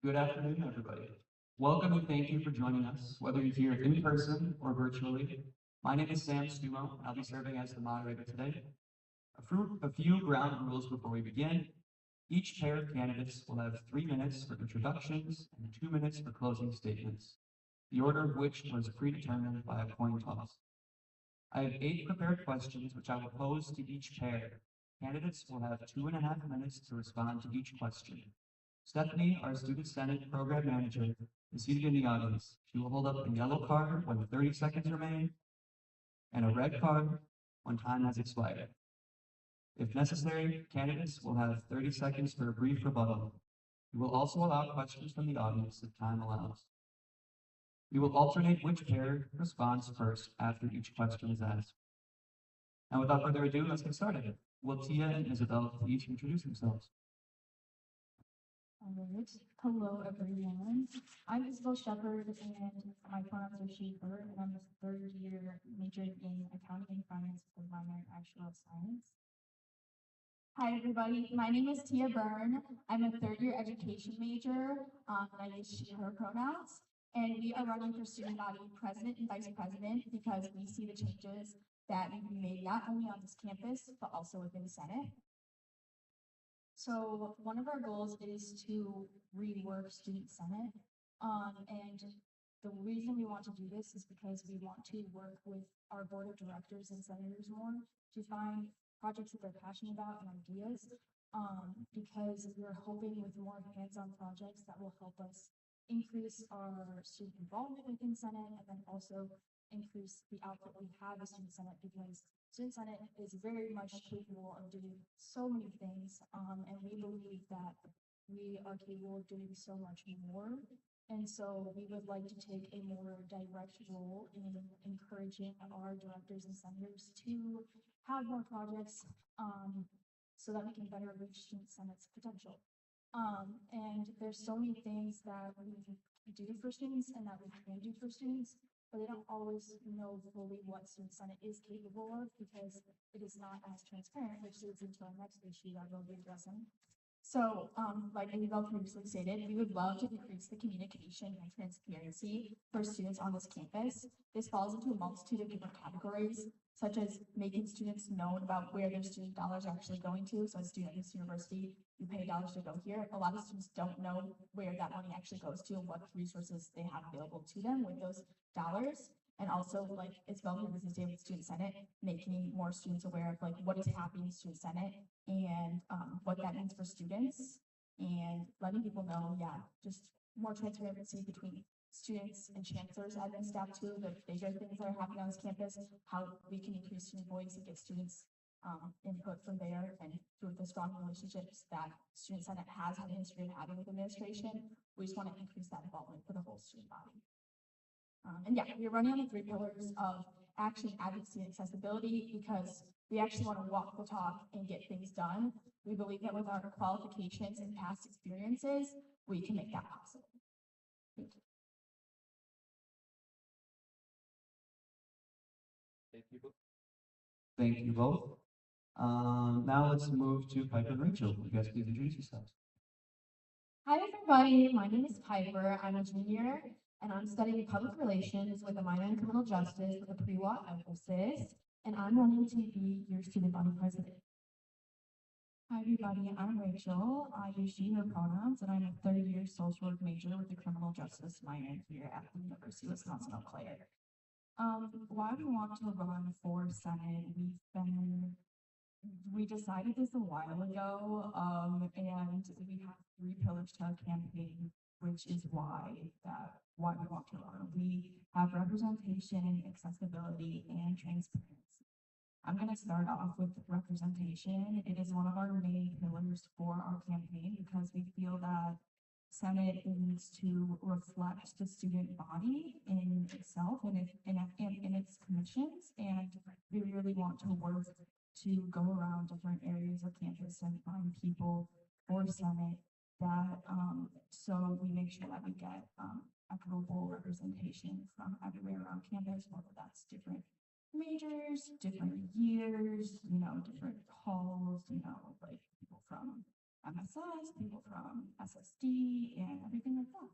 Good afternoon, everybody. Welcome and thank you for joining us, whether you're here in person or virtually. My name is Sam Stumo. I'll be serving as the moderator today. A few ground rules before we begin. Each pair of candidates will have 3 minutes for introductions and 2 minutes for closing statements, the order of which was predetermined by a coin toss. I have 8 prepared questions which I will pose to each pair. Candidates will have 2.5 minutes to respond to each question. Stephanie, our Student Senate Program Manager, is seated in the audience. She will hold up a yellow card when 30 seconds remain and a red card when time has expired. If necessary, candidates will have 30 seconds for a brief rebuttal. We will also allow questions from the audience if time allows. We will alternate which pair responds first after each question is asked. Now, without further ado, let's get started. Will Tia and Isabel please introduce themselves? All right. Hello, everyone. I'm Isabel Shepard, and my pronouns are she, her, and I'm a third year majoring in accounting and finance with a minor in actuarial science. Hi, everybody. My name is Tia Byrne. I'm a third year education major, and I use she, her pronouns. And we are running for student body president and vice president because we see the changes that need to be made not only on this campus, but also within the Senate. So one of our goals is to rework Student Senate. And the reason we want to do this is because we want to work with our board of directors and senators more to find projects that they're passionate about and ideas. Because we're hoping with more hands-on projects that will help us increase our student involvement within Senate and then also increase the output we have as Student Senate because Student Senate is very much capable of doing so many things, and we believe that we are capable of doing so much more. And so we would like to take a more direct role in encouraging our directors and senators to have more projects so that we can better reach Student Senate's potential. And there's so many things that we do for students and that we can do for students, but they don't always know fully what Student Senate is capable of because it is not as transparent, which leads into our next issue that we'll be addressing. So, like Isabel previously stated, we would love to increase the communication and transparency for students on this campus. This falls into a multitude of different categories, such as making students know about where their student dollars are actually going to. So as a student at this university, you pay dollars to go here. A lot of students don't know where that money actually goes to and what resources they have available to them with those dollars. And also, like Isabel previously stated with Student Senate, making more students aware of like what is happening in Student Senate and what that means for students, and letting people know, yeah, just more transparency between students and chancellors as in step two, the bigger things that are happening on this campus, how we can increase student voice and get students input from there, and through the strong relationships that Student Senate has had a history of having with administration, we just want to increase that involvement for the whole student body. And yeah, we're running on the 3 pillars of action, advocacy, and accessibility because we actually want to walk the talk and get things done. We believe that with our qualifications and past experiences, we can make that possible. Thank you. Thank you both. Now let's move to Piper and Rachel. You guys please introduce yourselves. Hi, everybody. My name is Piper. I'm a junior, and I'm studying public relations with a minor in criminal justice with a pre-law emphasis, and I'm running to be your student body president. Hi, everybody. I'm Rachel. I use she, her pronouns, and I'm a third year social work major with a criminal justice minor here at the University of Wisconsin Eau Claire. Why we want to run for Senate, we decided this a while ago, and we have 3 pillars to our campaign, which is why we want to run. We have representation, accessibility, and transparency. I'm going to start off with representation. It is one of our main pillars for our campaign because we feel that Senate needs to reflect the student body in itself and in its commissions, and we really want to work to go around different areas of campus and find people for Senate that so we make sure that we get equitable representation from everywhere around campus, whether that's different majors, different years, different halls, like people from MSS, people from SSD, and everything like that.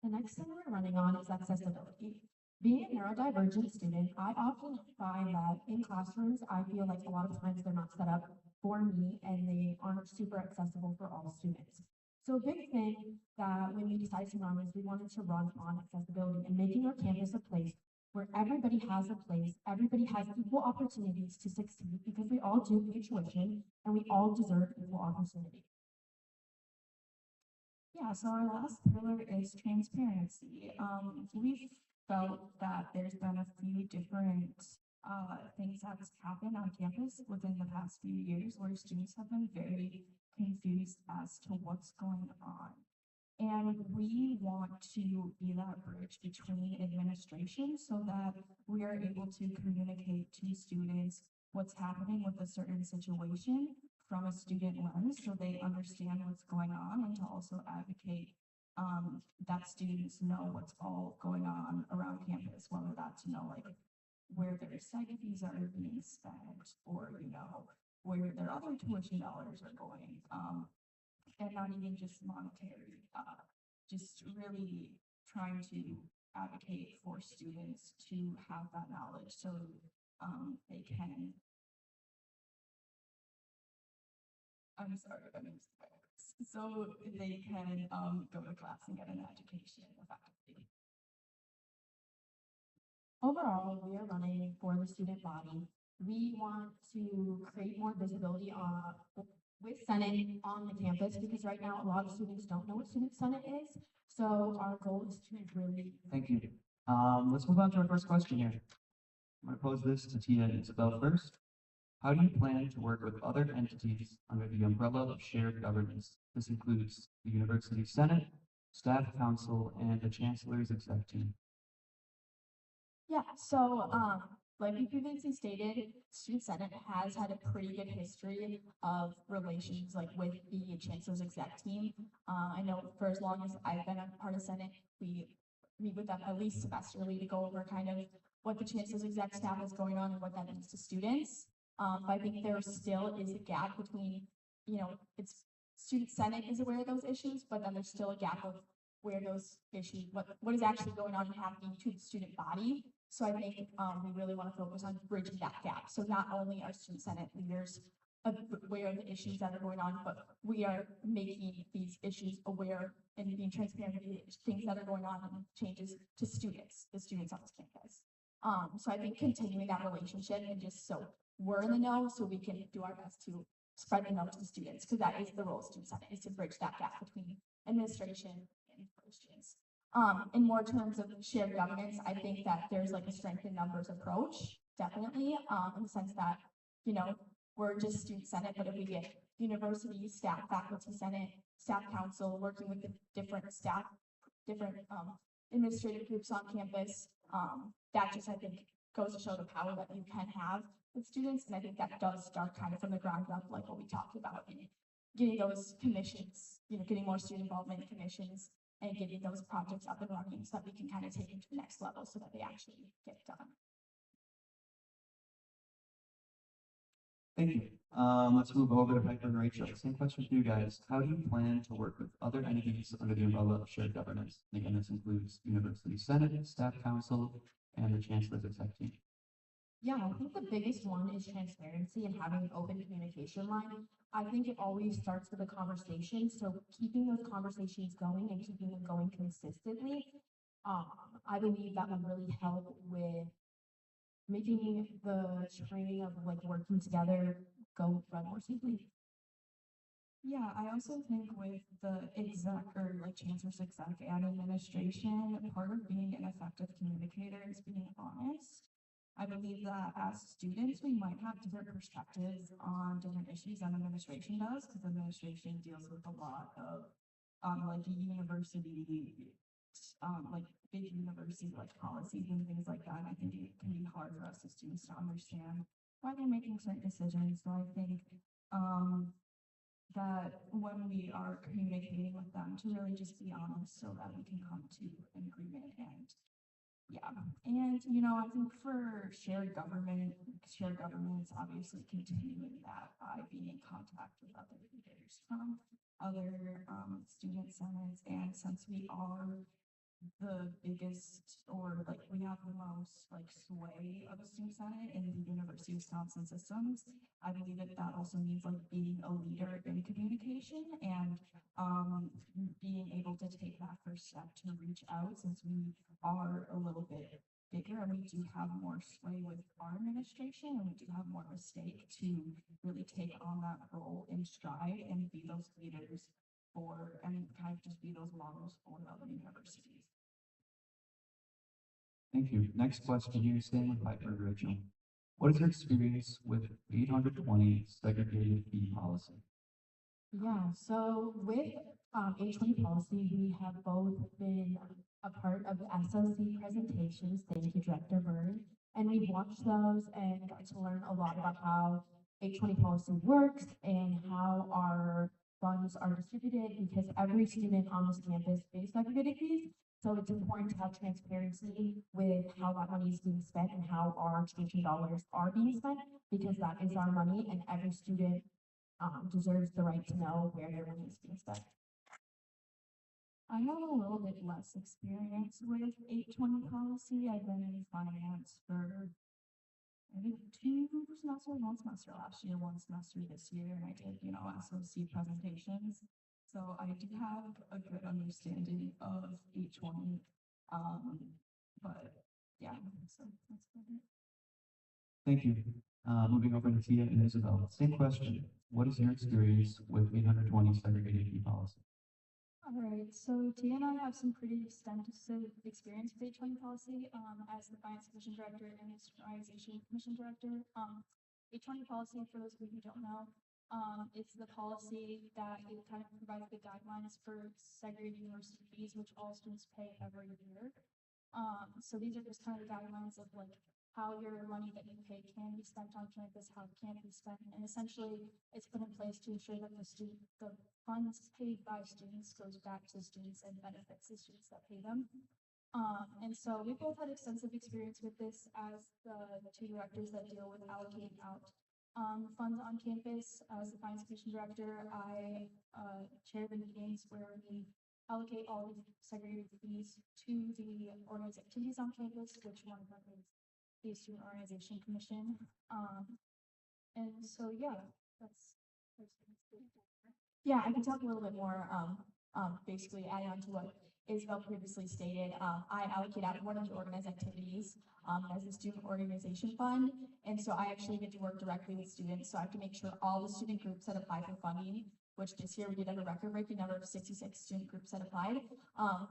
The next thing we're running on is accessibility. Being a neurodivergent student, I often find that in classrooms, I feel like a lot of times they're not set up for me and they aren't super accessible for all students. So a big thing that when we decided to run is we wanted to run on accessibility and making our campus a place where everybody has a place, everybody has equal opportunities to succeed because we all do pay tuition and we all deserve equal opportunity. Yeah, so our last pillar is transparency. We've felt that there's been a few different things that's happened on campus within the past few years where students have been very confused as to what's going on. And we want to be that bridge between administration so that we are able to communicate to students what's happening with a certain situation from a student lens so they understand what's going on and to also advocate that students know what's all going on around campus, whether that's, like where their psych fees are being spent or, where their other tuition dollars are going. And not even just monetary, just really trying to advocate for students to have that knowledge so they can. I'm sorry, so they can go to class and get an education effectively. Overall, we are running for the student body. We want to create more visibility with Senate on the campus because right now a lot of students don't know what Student Senate is. So our goal is to really. Thank you. Let's move on to our first question here. I'm going to pose this to Tia and Isabel first. How do you plan to work with other entities under the umbrella of shared governance? This includes the University Senate, Staff Council, and the Chancellor's Exec Team. Yeah, so like we previously stated, Student Senate has had a pretty good history of relations like with the Chancellor's Exec Team. I know for as long as I've been a part of Senate, we meet with them at least semesterly to go over kind of what the Chancellor's Exec staff is going on and what that means to students. But I think there still is a gap between, it's Student Senate is aware of those issues, but then there's still a gap of where those issues, what is actually going on and happening to the student body. So I think we really want to focus on bridging that gap. So not only are Student Senate leaders aware of the issues that are going on, but we are making these issues aware and being transparent with the things that are going on and changes to students, the students on this campus. So I think continuing that relationship and just so we're in the know so we can do our best to spread the know to the students because that is the role of Student Senate is to bridge that gap between administration and students. In more terms of shared governance, I think that there's like a strength in numbers approach, definitely, in the sense that, we're just Student Senate, but if we get university, staff, faculty senate, staff council, working with the different staff, different administrative groups on campus, that just, I think, goes to show the power that you can have with students. And I think that does start kind of from the ground up, like what we talked about in getting those commissions, getting more student involvement in commissions and getting those projects up and running so that we can kind of take them to the next level so that they actually get done. Thank you. Let's move over to Piper and Rachel. Same question for you guys. How do you plan to work with other entities under the umbrella of shared governance? And again, this includes University Senate, Staff Council, and the Chancellor's Exec Team. Yeah, I think the biggest one is transparency and having an open communication line. I think it always starts with a conversation. So keeping those conversations going and keeping them going consistently, I believe that would really help with making the training of like working together run more smoothly. Yeah, I also think with the exec or like chancellor's exec and administration, part of being an effective communicator is being honest. I believe that as students, we might have different perspectives on different issues than administration does, because administration deals with a lot of like university, like big university like policies and things like that. And I think it can be hard for us as students to understand why they're making certain decisions. So I think that when we are communicating with them to really just be honest so that we can come to an agreement and yeah, And, I think for shared governance, obviously continuing that by being in contact with other leaders from other student senates. And since we are the biggest, or like we have the most like sway of a student senate in the University of Wisconsin systems, I believe that that also means like being a leader in communication and being able to take that first step to reach out, since we are a little bit bigger and we do have more sway with our administration and we do have more of a stake to really take on that role in stride and be those leaders for, and kind of just be those models for other universities. Thank you. Next question here, staying with Piper, Rachel. What is your experience with 820 segregated fee policy? Yeah, so with H20 policy, we have both been a part of the SLC presentations. Thank you, Director Byrd. And we've watched those and got to learn a lot about how H20 policy works and how our funds are distributed, because every student on this campus pays segregated fees. So it's important to have transparency with how that money is being spent and how our tuition dollars are being spent, because that is our money and every student deserves the right to know where their money is being spent. I have a little bit less experience with 820 policy. I've been in finance for maybe 2 semesters, 1 semester last year, 1 semester this year, and I did, SOC presentations. So I do have a good understanding of 820. But yeah, so that's about it. Thank you. Moving over to Tia and Isabel. Same question. What is your experience with 820 segregated fee policy? All right, so Tia and I have some pretty extensive experience with H20 policy as the Finance Commission Director and Industrialization Commission Director. H20 policy, for those of you who don't know, it's the policy that it kind of provides the guidelines for segregated university fees, which all students pay every year. So these are just kind of the guidelines of like how your money that you pay can be spent on campus, how it can't be spent, and essentially it's put in place to ensure that the funds paid by students goes back to students and benefits the students that pay them. And so we both had extensive experience with this as the two directors that deal with allocating out funds on campus. As the Finance Commission Director, I chair the meetings where we allocate all the segregated fees to the organized activities on campus, which one of them is the Student Organization Commission. And so, yeah, that's yeah, I can talk a little bit more, basically adding on to what Isabel previously stated. I allocate out one of the organized activities as the Student Organization Fund. And so I actually get to work directly with students. So I have to make sure all the student groups that apply for funding, which this year we did have a record-breaking number of 66 student groups that applied,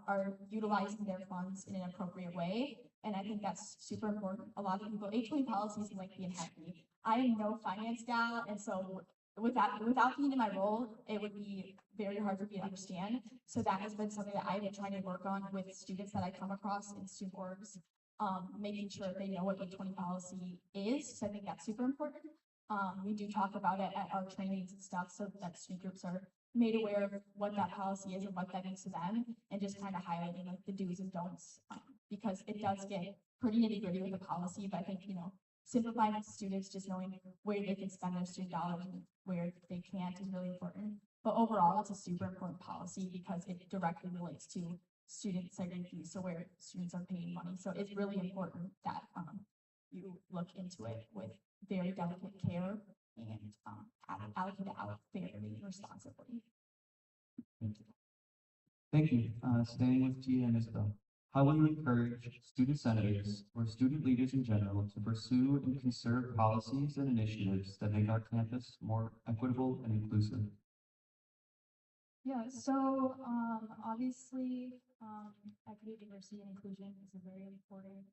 are utilizing their funds in an appropriate way. And I think that's super important. A lot of people, H20 policies like being heavy. I am no finance gal, and so without being in my role, it would be very hard for me to understand. So that has been something that I've been trying to work on with students that I come across in student orgs, making sure they know what H20 policy is. So I think that's super important. We do talk about it at our trainings and stuff so that student groups are made aware of what that policy is and what that means to them, and just kind of highlighting like the do's and don'ts, because it does get pretty nitty gritty with the policy. But I think, simplifying it to students, just knowing where they can spend their student dollars and where they can't is really important. But overall, it's a super important policy because it directly relates to student segregated fees, so where students are paying money. So it's really important that you look into it with very delicate care and allocate it out fairly and responsibly. Thank you. Thank you. Staying with Tia and Isabel. How will you encourage student senators or student leaders in general to pursue and conserve policies and initiatives that make our campus more equitable and inclusive? Yeah, so obviously, equity, diversity, and inclusion is a very important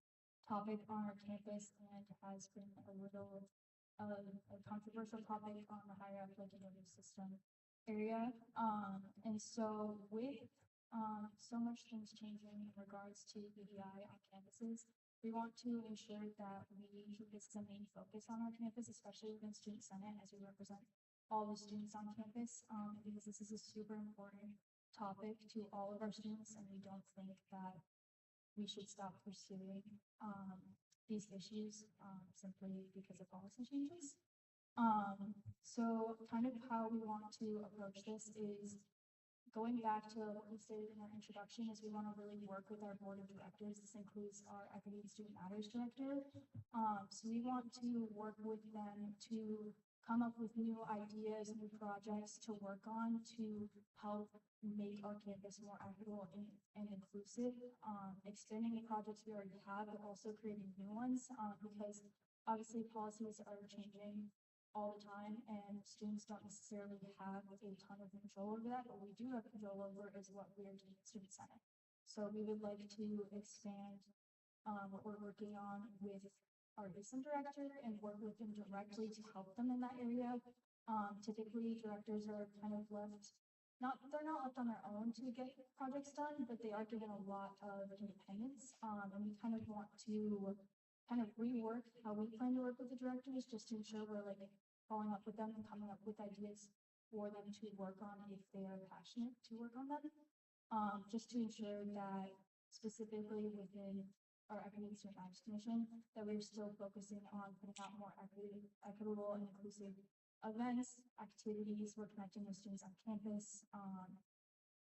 topic on our campus and has been a little a controversial topic on the higher education system area. And so with so much things changing in regards to EDI on campuses, we want to ensure that we keep this as a main focus on our campus, especially within Student Senate, as we represent all the students on campus, because this is a super important topic to all of our students, and we don't think that we should stop pursuing, these issues, simply because of policy changes. So kind of how we want to approach this is going back to what we stated in our introduction is we want to really work with our board of directors. This includes our Equity and Student Matters Director. So we want to work with them to come up with new ideas, new projects to work on to help make our campus more equitable and inclusive, expanding the projects we already have, but also creating new ones, because obviously policies are changing all the time, and students don't necessarily have a ton of control over that, but we do have control over is what we are doing at Student Senate. So we would like to expand, what we're working on with our ISM director and work with them directly to help them in that area. Typically directors are kind of they're not left on their own to get projects done, but they are given a lot of independence. And we kind of want to kind of rework how we plan to work with the directors, just to ensure we're like following up with them and coming up with ideas for them to work on if they are passionate to work on them. Just to ensure that specifically within our Equity and Student Matters Commission, that we're still focusing on putting out more equitable and inclusive events, activities, we're connecting with students on campus.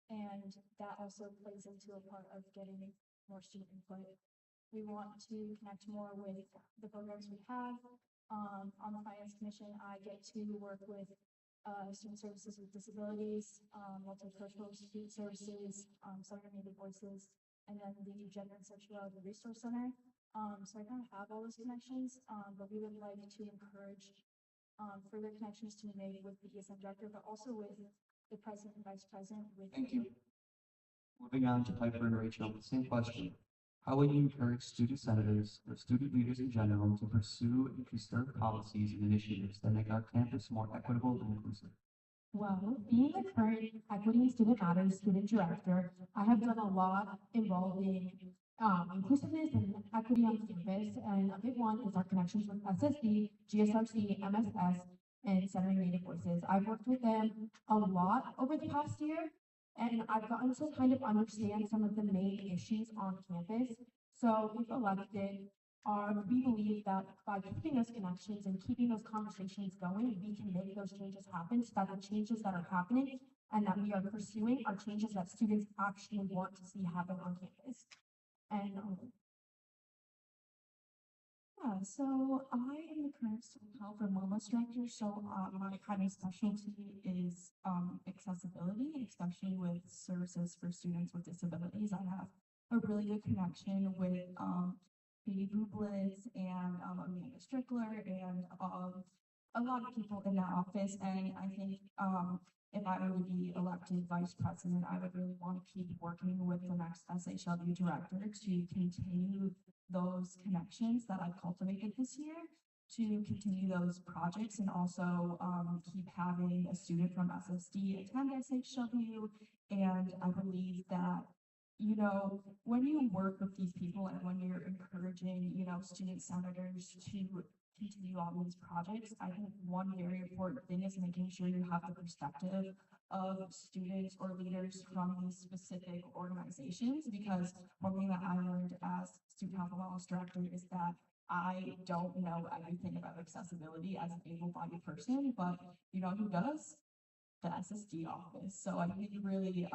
And that also plays into a part of getting more student input. We want to connect more with the programs we have. On the Finance Commission, I get to work with student services with disabilities, multicultural student services, Southern Native Voices, and then the Gender and Sexuality Resource Center. So I kind of have all those connections, but we would like to encourage further connections to be made with the ESM director, but also with the president and vice president. Thank you. Moving on to Piper and Rachel, same question. How will you encourage student senators or student leaders in general to pursue and preserve policies and initiatives that make our campus more equitable and inclusive? Well, being the current Equity and Student Matters Student Director, I have done a lot involving inclusiveness and equity on campus, and a big one is our connections with SSD, GSRC, MSS, and Centering Native Voices. I've worked with them a lot over the past year, and I've gotten to kind of understand some of the main issues on campus. So we've elected we believe that by keeping those connections and keeping those conversations going, we can make those changes happen so that the changes that are happening and that we are pursuing are changes that students actually want to see happen on campus. And yeah, so I am the current student health and wellness director. So my kind of specialty is accessibility, especially with services for students with disabilities. I have a really good connection with Katie Bublitz and Amanda Strickler and a lot of people in that office. And I think if I were to be elected vice president, I would really want to keep working with the next SHLU director to continue those connections that I've cultivated this year, to continue those projects, and also keep having a student from SSD attend SHLU. And I believe that, you know, when you work with these people and when you're encouraging, you know, student senators to continue all these projects, I think one very important thing is making sure you have the perspective of students or leaders from these specific organizations, because one thing that I learned as student health and wellness director is that I don't know everything about accessibility as an able-bodied person, but you know who does? The SSD office. So I think really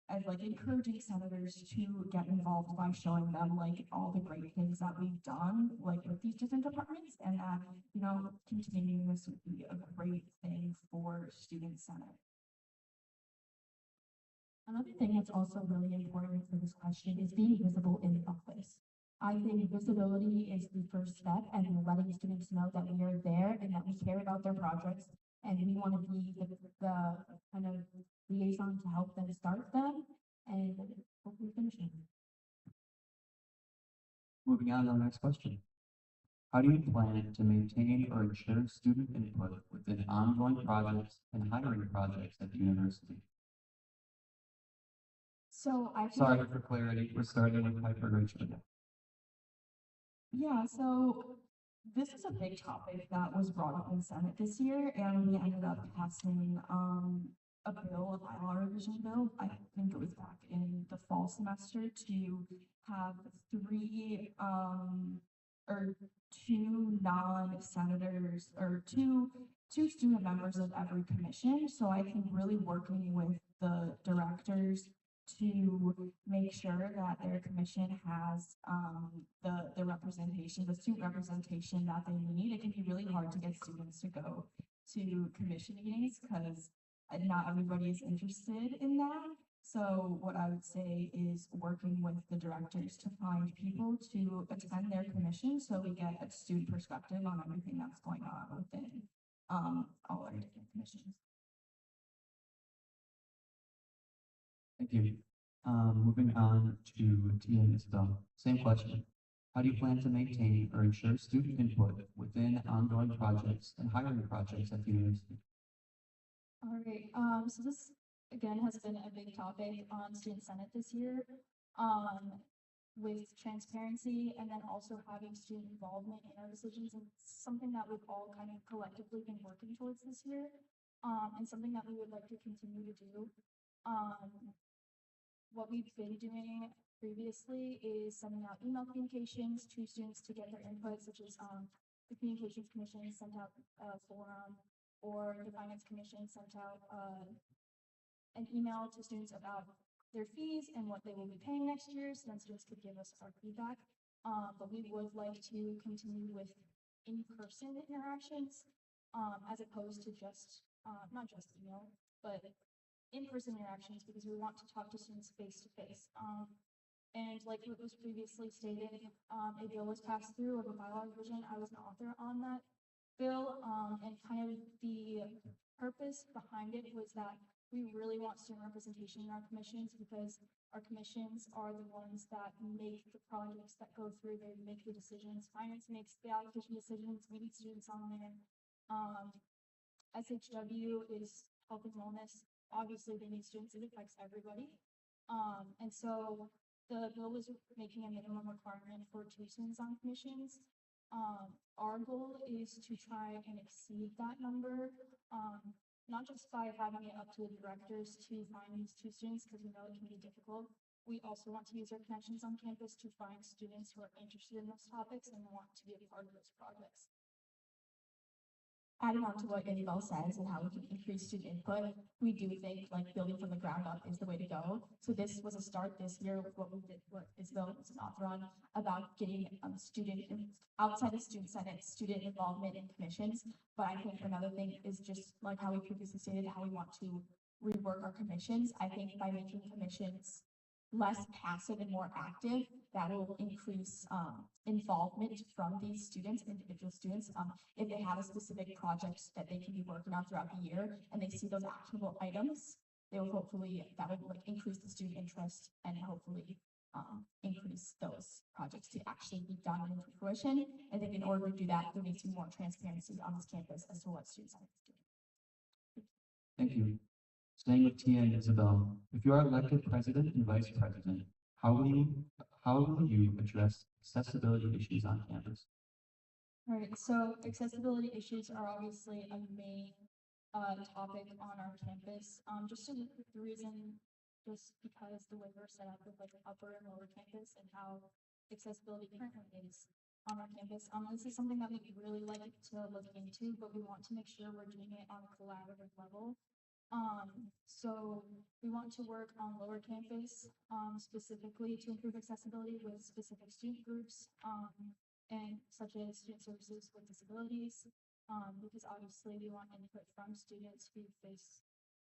as like encouraging senators to get involved by showing them like all the great things that we've done like with these different departments, and that, you know, continuing this would be a great thing for Student Senate. Another thing that's also really important for this question is being visible in the office. I think visibility is the first step, and letting students know that we are there and that we care about their projects, and we want to be the kind of liaison to help them start them and hopefully finish them. Moving on to our next question. How do you plan to maintain or ensure student input within ongoing projects and hiring projects at the university? So I think, Sorry for clarity, we're starting with Piper and Rachel again. yeah, so this is a big topic that was brought up in Senate this year, and we ended up passing a bill, a bylaw revision bill. I think it was back in the fall semester, to have three, or two non-senators, or two student members of every commission. So I think really working with the directors to make sure that their commission has, the representation, the student representation that they need. It can be really hard to get students to go to commission meetings because not everybody is interested in that. So what I would say is working with the directors to find people to attend their commission so we get a student perspective on everything that's going on within all our different commissions. Thank you. Moving on to Tia and Isabel. Same question. How do you plan to maintain or ensure student input within ongoing projects and hiring projects at the university? All right, so this again has been a big topic on Student Senate this year. With transparency and then also having student involvement in our decisions, and something that we've all kind of collectively been working towards this year. And something that we would like to continue to do. What we've been doing previously is sending out email communications to students to get their input, such as the Communications Commission sent out a forum, or the Finance Commission sent out an email to students about their fees and what they will be paying next year, so then students could give us our feedback. But we would like to continue with in-person interactions, as opposed to just, not just email, but in-person interactions, because we want to talk to students face to face. And like what was previously stated, a bill was passed through of a bylaw revision. I was an author on that bill, and kind of the purpose behind it was that we really want student representation in our commissions, because our commissions are the ones that make the projects that go through, they make the decisions. Finance makes the allocation decisions, we need students on there. SHW is health and wellness. Obviously, they need students, it affects everybody. And so the bill was making a minimum requirement for 2 students on commissions. Our goal is to try and exceed that number, not just by having it up to the directors to find these 2 students, because we know it can be difficult. We also want to use our connections on campus to find students who are interested in those topics and want to be a part of those projects. Adding on to what Isabel says and how we can increase student input, we do think like building from the ground up is the way to go. So this was a start this year with what we did, what Isabel was an author on, about getting outside of Student Senate, student involvement in commissions. But I think another thing is just like how we previously stated, how we want to rework our commissions. I think by making commissions less passive and more active, that will increase involvement from these students, individual students. If they have a specific project that they can be working on throughout the year and they see those actionable items, they will hopefully, that would like increase the student interest and hopefully increase those projects to actually be done and into fruition. I think in order to do that, there needs to be more transparency on this campus as to what students are doing. Thank you. Staying with Tia and Isabel, if you are elected president and vice president, how will you address accessibility issues on campus? All right, so accessibility issues are obviously a main topic on our campus. Just the reason, just because the way we're set up with like upper and lower campus and how accessibility currently is on our campus. This is something that we'd really like to look into, but we want to make sure we're doing it on a collaborative level. So we want to work on lower campus, specifically to improve accessibility with specific student groups, and such as student services with disabilities, because obviously we want input from students who face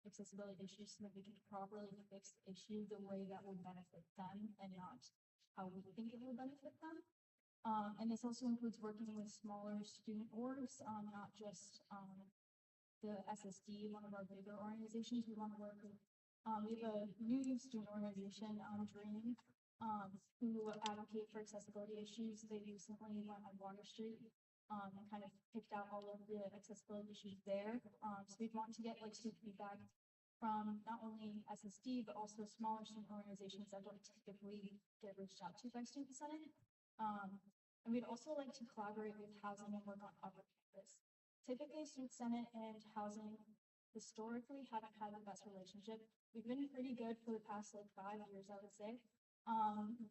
accessibility issues so that we can properly fix the issue the way that will benefit them and not how we think it will benefit them. And this also includes working with smaller student orgs, not just the SSD, one of our bigger organizations. We want to work with, we have a new student organization, Dream, who advocate for accessibility issues. They recently went on Water Street, and kind of picked out all of the accessibility issues there. So we want to get like student feedback from not only SSD, but also smaller student organizations that don't typically get reached out to by Student Senate. And we'd also like to collaborate with housing and work on upper campus. Typically, Student Senate and housing historically haven't had the best relationship. We've been pretty good for the past like 5 years, I would say.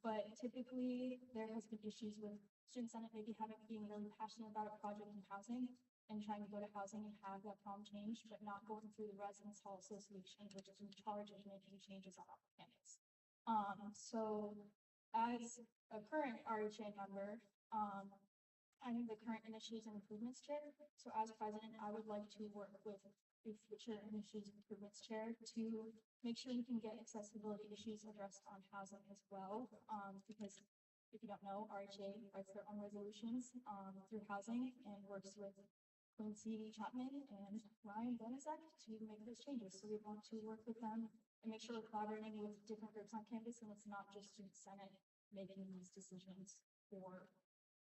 But typically there has been issues with student senate maybe being really passionate about a project in housing and trying to go to housing and have that problem changed, but not going through the residence hall association, which is in charge of making changes on campus. So as a current RHA member, I'm the current Initiatives and Improvements Chair. So as president, I would like to work with the future Initiatives and Improvements Chair to make sure we can get accessibility issues addressed on housing as well. Because if you don't know, RHA writes their own resolutions through housing and works with Quincy Chapman and Ryan Benezek to make those changes. So we want to work with them and make sure we're collaborating with different groups on campus, and it's not just student senate making these decisions for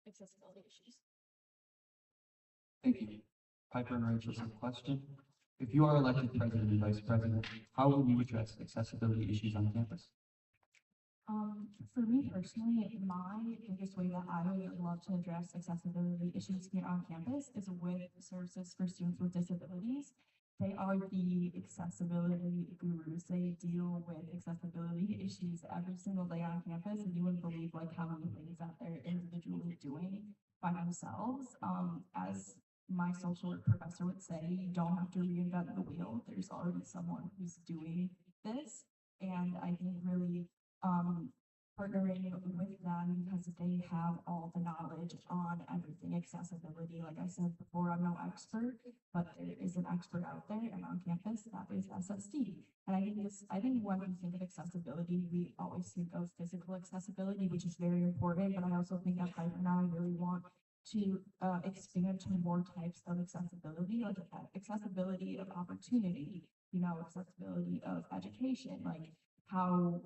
accessibility issues. Thank you. Piper and Rachel, some question. If you are elected president and vice president, how will you address accessibility issues on campus? For me personally, my biggest way that I would love to address accessibility issues here on campus is with services for students with disabilities. They are the accessibility gurus. They deal with accessibility issues every single day on campus, and you wouldn't believe like how many things that they're individually doing by themselves. As my social work professor would say, you don't have to reinvent the wheel. There's already someone who's doing this, and I think really partnering with them because they have all the knowledge on everything accessibility. Like I said before, I'm no expert, but there is an expert out there and on campus that is SSD. And I think when we think of accessibility, we always think of physical accessibility, which is very important, but I also think that Piper and I really want to expand to more types of accessibility, like accessibility of opportunity, accessibility of education, like are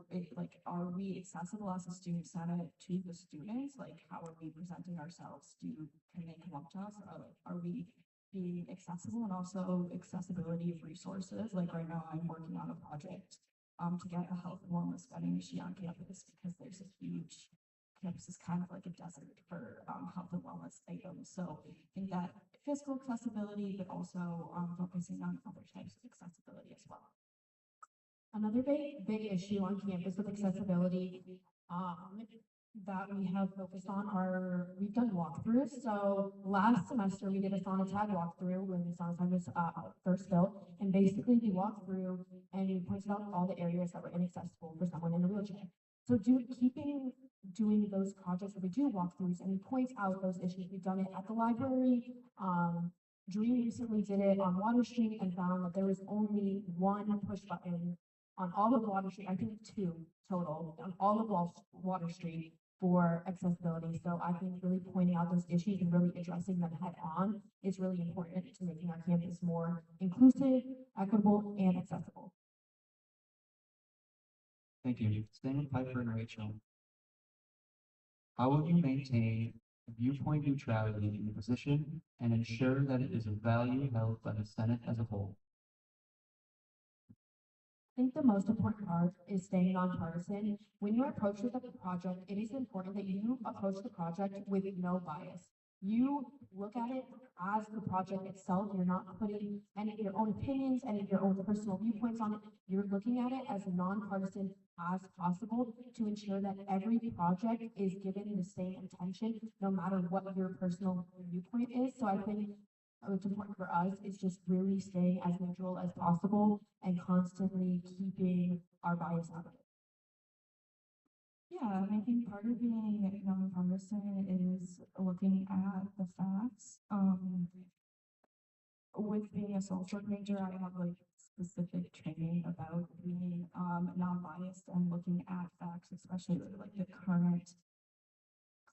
we accessible as a student senate to the students? Like, how are we presenting ourselves? Can they come up to us? Are we being accessible, and also accessibility of resources? Like right now, I'm working on a project to get a health and wellness vending machine on campus because there's a huge campus is kind of like a desert for health and wellness items. So I think that physical accessibility, but also focusing on other types of accessibility as well. Another big issue on campus with accessibility that we have focused on we've done walkthroughs. So last semester we did a Sonotag walkthrough when Sonotag was first built, and basically we walked through and we pointed out all the areas that were inaccessible for someone in a wheelchair. So keeping doing those projects where we do walkthroughs and we point out those issues. We've done it at the library. Dream recently did it on Water Street and found that there was only one push button on all of Water Street, I think 2 total, on all of Water Street for accessibility. So I think really pointing out those issues and really addressing them head on is really important to making our campus more inclusive, equitable, and accessible. Thank you. Staying with Piper and Rachel. How will you maintain viewpoint neutrality in the position and ensure that it is a value held by the Senate as a whole? I think the most important part is staying nonpartisan. When you approach with a project, it is important that you approach the project with no bias. You look at it as the project itself. You're not putting any of your own opinions, any of your own personal viewpoints on it. You're looking at it as nonpartisan as possible to ensure that every project is given the same attention, no matter what your personal viewpoint is. So I think what's important for us is just really staying as neutral as possible and constantly keeping our bias out of it. Yeah, and I think part of being nonpartisan is looking at the facts. With being a social work major, I have like specific training about being non-biased and looking at facts, especially with like the current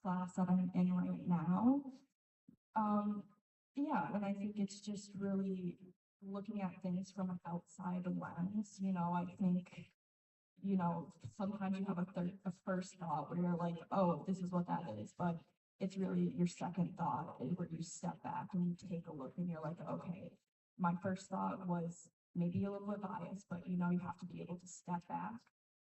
class that I'm in right now. Yeah, and I think it's just really looking at things from an outside lens. I think, sometimes you have a first thought where you're like, oh, this is what that is, but it's really your second thought where you step back and you take a look and you're like, okay, my first thought was maybe a little bit biased, but you have to be able to step back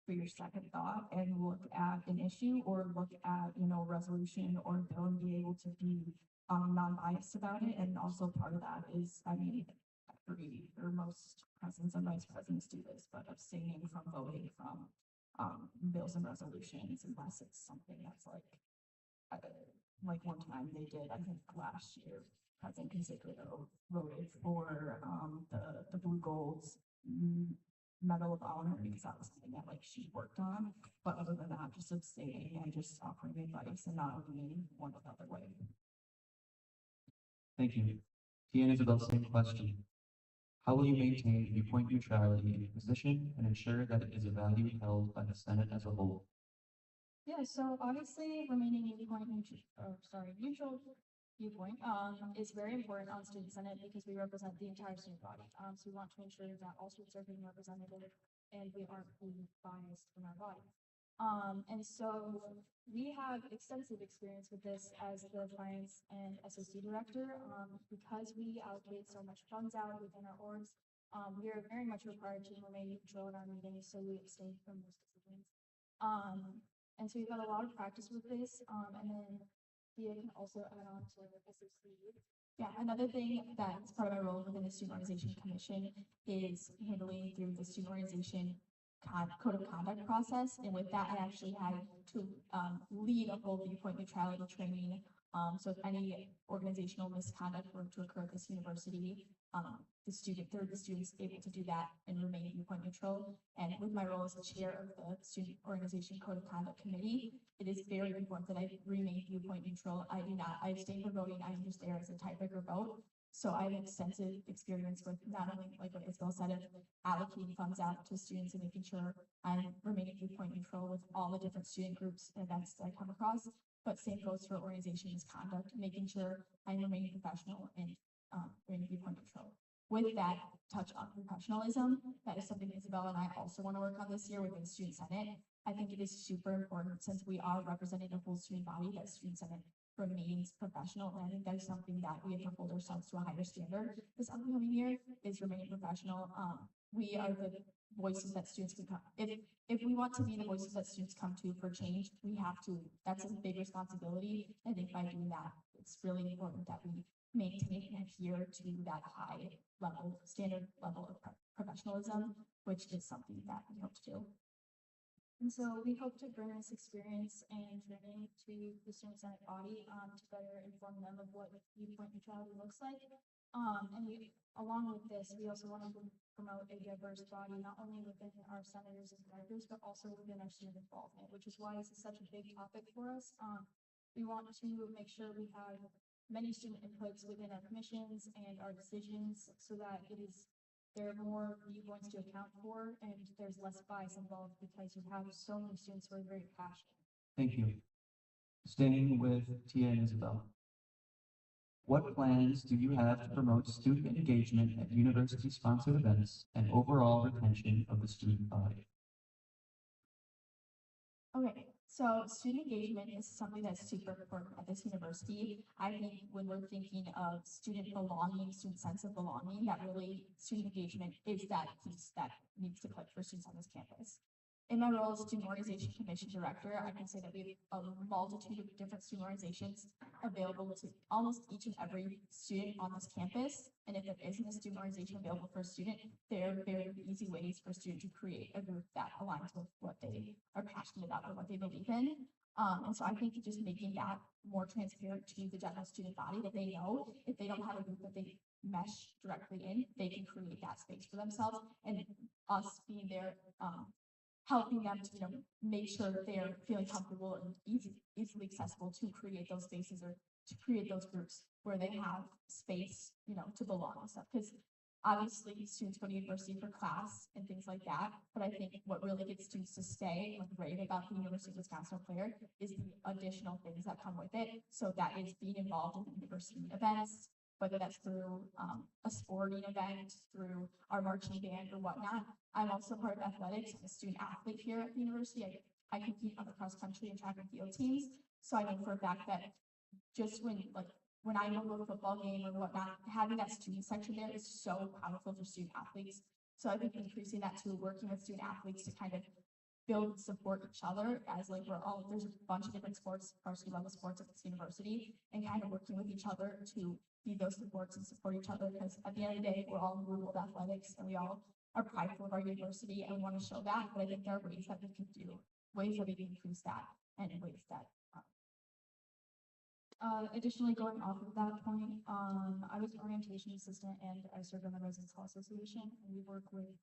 for your second thought and look at an issue or look at, a resolution or a bill and be able to be non-biased about it. And also part of that is, every or most presidents and vice presidents do this, but abstaining from voting from bills and resolutions unless it's something that's like one time they did, I think last year, President Consiglio voted for, the Blue Gold's Medal of Honor because that was something that like she worked on. But other than that, just abstaining and just offering advice and not leaning one another way. Thank you. Tia and Isabel, same question. How will you maintain viewpoint neutrality in your position and ensure that it is a value held by the Senate as a whole? Yeah, so obviously remaining neutral viewpoint, is very important on student senate because we represent the entire student body. So we want to ensure that all students are being represented and we aren't being biased in our body. And so we have extensive experience with this as the finance and SOC director, because we allocate so much funds out within our orgs. We are very much required to remain neutral in our meetings, so we abstain from most decisions. And so we've had a lot of practice with this, and then Thea can also add on to SOC. Yeah, another thing that's part of my role within the Student Organization Commission is handling through the student organization code of conduct process. And with that, I actually had to lead a full viewpoint neutrality training. So if any organizational misconduct were to occur at this university, the students able to do that and remain viewpoint neutral. And with my role as the chair of the Student Organization Code of Conduct Committee, it is very important that I remain viewpoint neutral. I abstain from voting. I'm just there as a tiebreaker vote. So I have extensive experience with not only like what Isabel said of allocating funds out to students and making sure I'm remaining viewpoint neutral with all the different student groups and events that I come across, but same goes for organization misconduct, making sure I'm remaining professional and remaining viewpoint neutral. With that touch on professionalism, that is something Isabel and I also want to work on this year within Student Senate. I think it is super important since we are representing a full student body that Student Senate remains professional. And I think that's something that we have to hold ourselves to a higher standard this upcoming year is remaining professional. We are the voices that students can come. If we want to be the voices that students come to for change, we have to, that's a big responsibility. I think by doing that, it's really important that we maintain and adhere to that high level, standard level of professionalism, which is something that we hope to do. And so we hope to bring this experience and training to the student senate body, to better inform them of what viewpoint neutrality looks like. And we, along with this, we also want to promote a diverse body, not only within our senators and directors, but also within our student involvement, which is why this is such a big topic for us. We want to make sure we have many student inputs within our commissions and our decisions so that there are more viewpoints to account for and there's less bias involved because you have so many students who are very passionate. Thank you. Staying with Tia and Isabel. What plans do you have to promote student engagement at university-sponsored events and overall retention of the student body? Okay, so student engagement is something that's super important at this university. I think when we're thinking of student belonging, student sense of belonging, that really student engagement is that piece that needs to click for students on this campus. In my role as Student Organization Commission Director, I can say that we have a multitude of different student organizations available to almost each and every student on this campus. And if there isn't a student organization available for a student, there are very easy ways for a student to create a group that aligns with what they are passionate about or what they believe in. And so I think just making that more transparent to the general student body, that they know if they don't have a group that they mesh directly in, they can create that space for themselves, and us being there, helping them to, make sure that they are feeling comfortable and easily accessible to create those spaces or to create those groups where they have space, to belong and stuff. Because obviously students go to university for class and things like that. But I think what really gets students to stay and rave about the University of Wisconsin-Eau-Claire is the additional things that come with it. So that is being involved in university events, whether that's through a sporting event, through our marching band or whatnot. I'm also part of athletics. I'm a student athlete here at the university. I compete on the cross country and track and field teams. So I know for a fact that just when I go to a football game or whatnot, having that student section there is so powerful for student athletes. So I think increasing that to working with student athletes to kind of build and support each other as there's a bunch of different sports, varsity level sports at this university, and kind of working with each other to be those supports and support each other, because at the end of the day, we're all in the world of athletics and we all are prideful of our university and want to show that, but I think there are ways that we can increase that and ways that additionally, going off of that point, I was an orientation assistant and I served on the Residence Hall Association, and we work with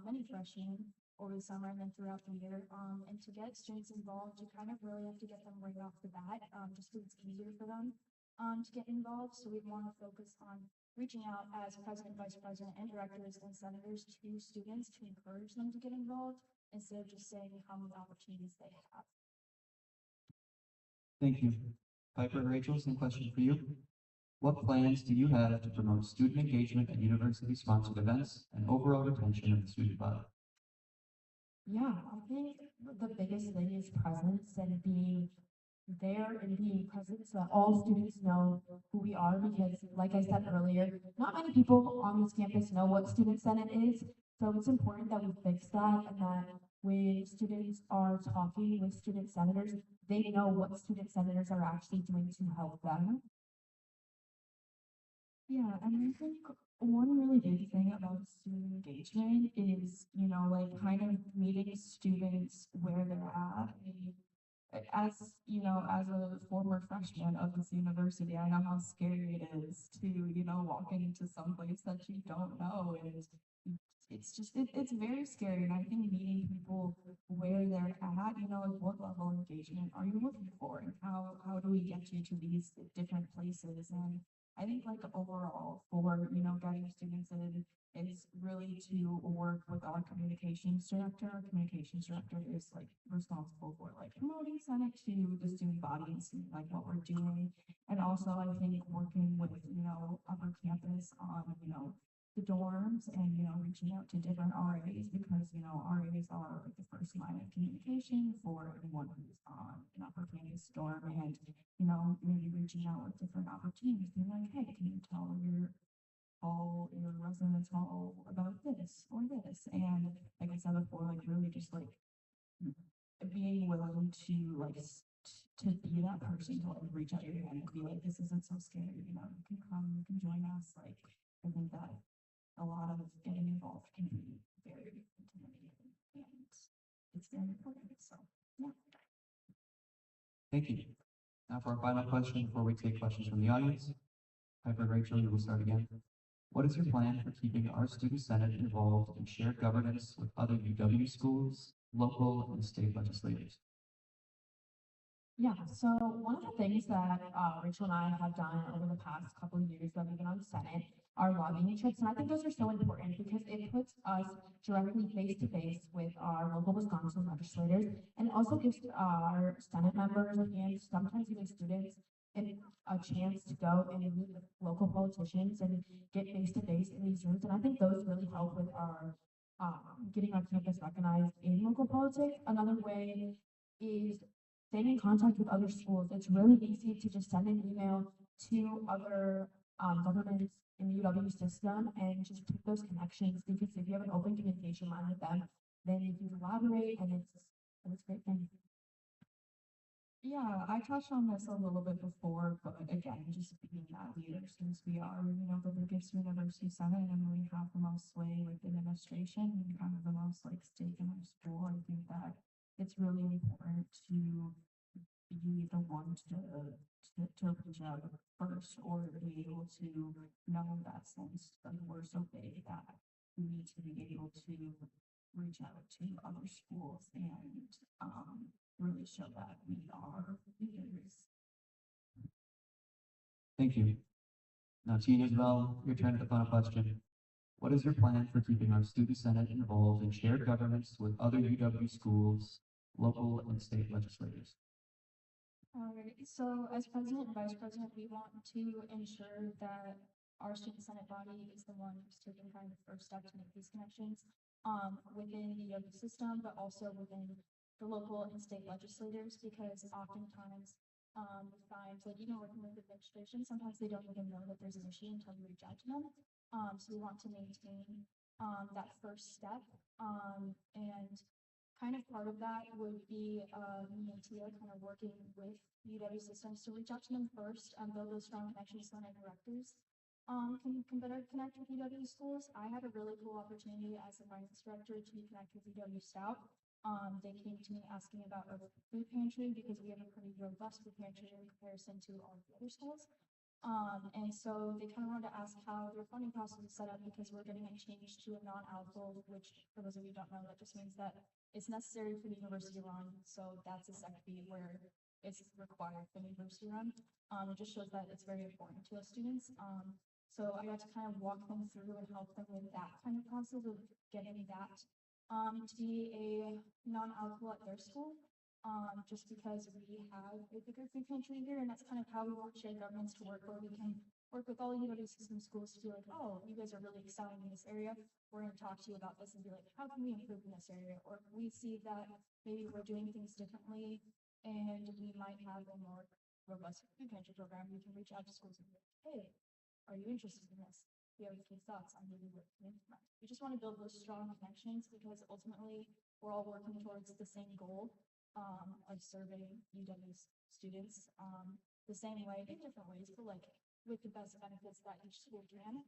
many freshmen over the summer and then throughout the year. And to get students involved, you kind of really have to get them right off the bat, just because it's easier for them to get involved. So we want to focus on reaching out as president, vice president, and directors and senators to students to encourage them to get involved instead of just saying how many opportunities they have. Thank you. Piper and Rachel, same question for you. What plans do you have to promote student engagement at university-sponsored events and overall retention of the student body? Yeah, I think the biggest thing is presence and being there and being present so that all students know who we are because, like I said earlier, not many people on this campus know what Student Senate is. So it's important that we fix that and that when students are talking with student senators, they know what student senators are actually doing to help them. Yeah, and I think one really big thing about student engagement is, like kind of meeting students where they're at. As as a former freshman of this university, I know how scary it is to, walk into some place that you don't know. And it's very scary. And I think meeting people where they're at, like what level of engagement are you looking for? And how do we get you to these different places? And I think like overall for, getting students in is really to work with our communications director. Our communications director is like responsible for like promoting Senate to the student body and seeing like what we're doing. And also I think working with, upper campus on, the dorms and, reaching out to different RAs because, RAs are like the first line of communication for anyone who's on an upper campus dorm and, maybe reaching out with different opportunities, being like, hey, can you tell your residence hall about this or this? And like I said before, like really just like being willing to to be that person to like reach out your hand and be like, this isn't so scary, you can come, you can join us. Like I think that a lot of getting involved can be very intimidating and it's very important. So yeah. Thank you. Now for our final question before we take questions from the audience. Piper and Rachel, you will start again. What is your plan for keeping our student senate involved in shared governance with other UW schools, local and state legislators? Yeah, so one of the things that Rachel and I have done over the past couple of years that we've been on Senate are lobbying trips, and I think those are so important because it puts us directly face to face with our local Wisconsin legislators, and also gives our Senate members and sometimes even students a chance to go and meet with local politicians and get face to face in these rooms, and I think those really help with our getting our campus recognized in local politics. Another way is staying in contact with other schools. It's really easy to just send an email to other governments in the UW system and just keep those connections because if you have an open communication line with them, then you can collaborate and it's a great thing. Yeah, I touched on this a little bit before, but again, just being that leader since we are, the biggest university senate and we have the most sway with administration and kind of the most like stake in our school. I think that it's really important to be the one to reach out first or be able to know that since we're so big that we need to be able to reach out to other schools and really show that we are leaders. Thank you. Now, Tina Isabel, your turn at the final question. What is your plan for keeping our student senate involved in shared governance with other UW schools, local and state legislators? Alright, so as president and vice president, we want to ensure that our student senate body is the one who's taking kind of the first step to make these connections within the UW system, but also within the local and state legislators, because oftentimes we find like even working with administration, sometimes they don't even know that there's an issue until you reach out to them. So we want to maintain that first step and kind of part of that would be me and Tia kind of working with UW systems to reach out to them first and build those strong connections with our directors. can better connect with UW schools. I had a really cool opportunity as a finance director to connect with UW staff. They came to me asking about our food pantry because we have a pretty robust food pantry in comparison to all the other schools. And so they kind of wanted to ask how their funding process is set up because we're getting it changed to a non-alcohol, which for those of you who don't know, that just means that it's necessary for the university to run. So that's a sec fee where it's required for the university to run. It just shows that it's very important to us students. So I got to kind of walk them through and help them with that kind of process of getting that to be a non-alcohol at their school. Just because we have a bigger food pantry here, and that's kind of how we want shared governance to work, where we can work with all UW system schools to be like, oh, you guys are really excelling in this area. We're going to talk to you about this and be like, how can we improve in this area? Or if we see that maybe we're doing things differently and we might have a more robust food pantry program, we can reach out to schools and be like, hey, are you interested in this? Do you have any thoughts on maybe what we can implement? We just want to build those strong connections because ultimately we're all working towards the same goal of serving UW students the same way in different ways, but like with the best benefits that each school can.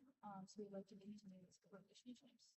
So we'd like to continue those good relationships.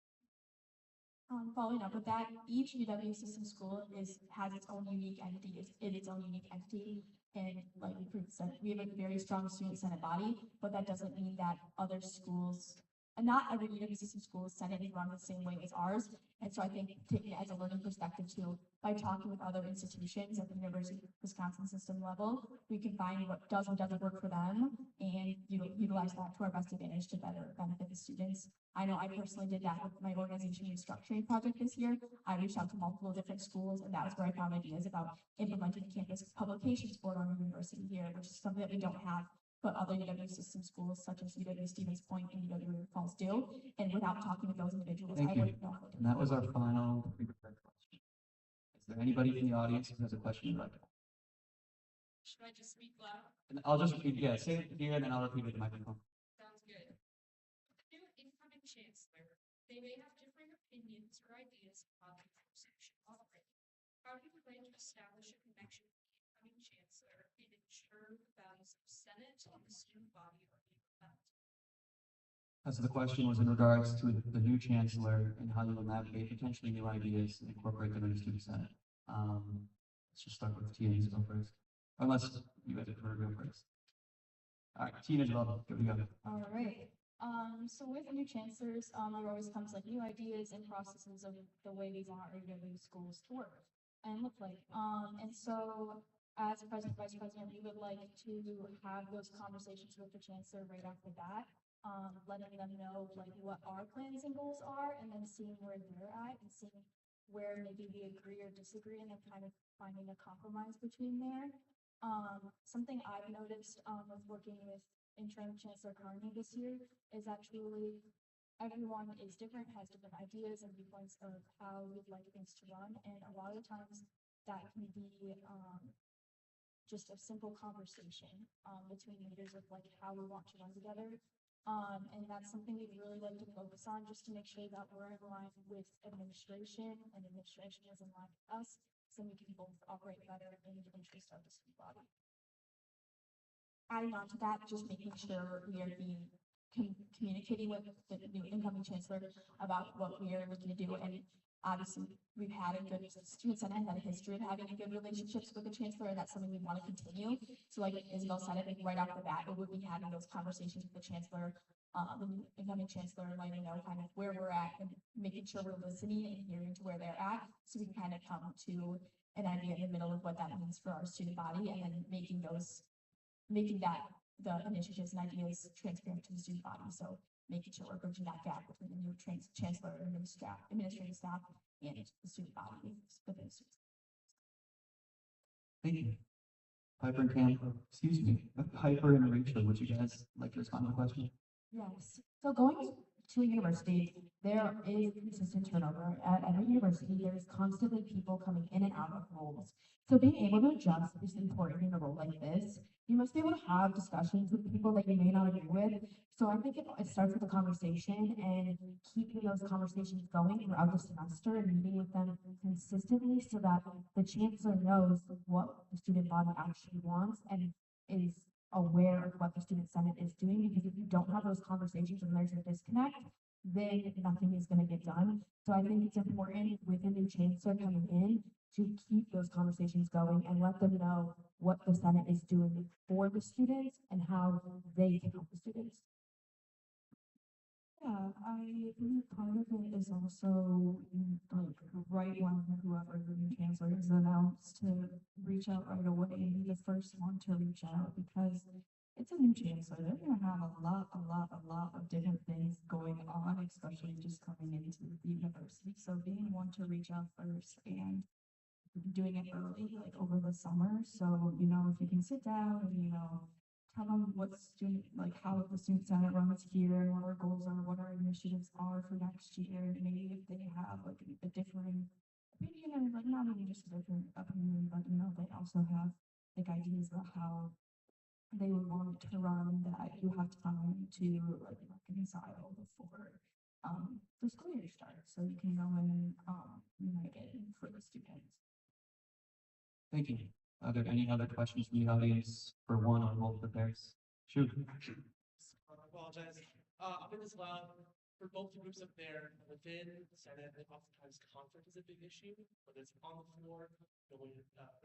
Following up with that, each UW system school has its own unique entity, its own unique entity. And like we said, we have a very strong student senate body, but that doesn't mean that other schools, and not every UW system school's senate is run the same way as ours. And so I think taking it as a learning perspective too, by talking with other institutions at the University of Wisconsin system level, we can find what does and doesn't work for them and utilize that to our best advantage to better benefit the students. I know I personally did that with my organization restructuring project this year. I reached out to multiple different schools, and that was where I found ideas about implementing a campus publications board on the university here, which is something that we don't have, but other UW system schools such as UW Stevens Point and UW Falls do. And without talking with those individuals, Thank I you. wouldn't know how to do And that was our final pre-prepared question. Is there anybody in the audience who has a question you'd like to ask? Should I just speak loud? And I'll just repeat, yeah, say it here and then I'll repeat it to the microphone. Sounds good. The new incoming chancellor, they may have differing opinions or ideas on the conversation already. How do you plan to establish a connection with the incoming chancellor and ensure the values of Senate and the student body are being met? So the question was in regards to the new chancellor and how you will navigate potentially new ideas and incorporate them in the student senate. Let's just start with Tina to go first, unless you guys prefer to go first. All right, Tina, Joel, here we go. All right. So with new chancellors, there always comes like new ideas and processes of the way we want our UW schools to work and look like. And so as president, vice president, we would like to have those conversations with the chancellor right off the bat, letting them know like what our plans and goals are, and then seeing where they're at and seeing where maybe we agree or disagree, and then kind of finding a compromise between there. Something I've noticed with working with interim Chancellor Carney this year is that truly everyone is different, has different ideas and viewpoints of how we'd like things to run, and a lot of the times that can be just a simple conversation between leaders of like how we want to run together. And that's something we'd really like to focus on just to make sure that we're in line with administration and administration is in line with us, so we can both operate better in the interest of the student body. Adding on to that, just making sure we are communicating with the new incoming chancellor about what we are looking to do. And obviously, we've had a good student senate has had a history of having good relationships with the chancellor, and that's something we want to continue. So like Isabel said, I think right off the bat, it would be having those conversations with the chancellor, the new incoming chancellor, and letting them know kind of where we're at and making sure we're listening and hearing to where they're at, so we can kind of come to an idea in the middle of what that means for our student body, and then making that the initiatives and ideas transparent to the student body. So making sure we're bridging that gap between the new chancellor and administrative staff and the student body within the students. Thank you. Piper and Piper and Rachel, would you guys like to respond to the question? Yes. So going to a university, there is consistent turnover. At every university, there's constantly people coming in and out of roles. So being able to adjust is important in a role like this. You must be able to have discussions with people that you may not agree with. So I think it starts with a conversation and keeping those conversations going throughout the semester and meeting with them consistently so that the chancellor knows what the student body actually wants and is aware of of what the student senate is doing, because if you don't have those conversations and there's a disconnect, then nothing is gonna get done. So I think it's important with a new chancellor coming in to keep those conversations going and let them know what the senate is doing for the students and how they can help the students. Yeah, I think part of it is also like right when whoever the new chancellor is announced to reach out right away and be the first one to reach out because it's a new chancellor. They're gonna have a lot of different things going on, especially just coming into the university. So being one to reach out first and doing it early, like over the summer. So, if you can sit down and, tell them what student, like how the student senate runs here and what our goals are, what our initiatives are for next year. And maybe if they have like a differing opinion or like not even just a different opinion, but they also have like ideas about how they would want it to run that you have time to like reconcile before the school year starts. So you can go in unite it for the students. Thank you. Are there any other questions from the audience for one or both of theirs? Shoot. I apologize. I'm in this lab for both the groups up there within the Senate, and oftentimes conflict is a big issue, whether it's on the floor, when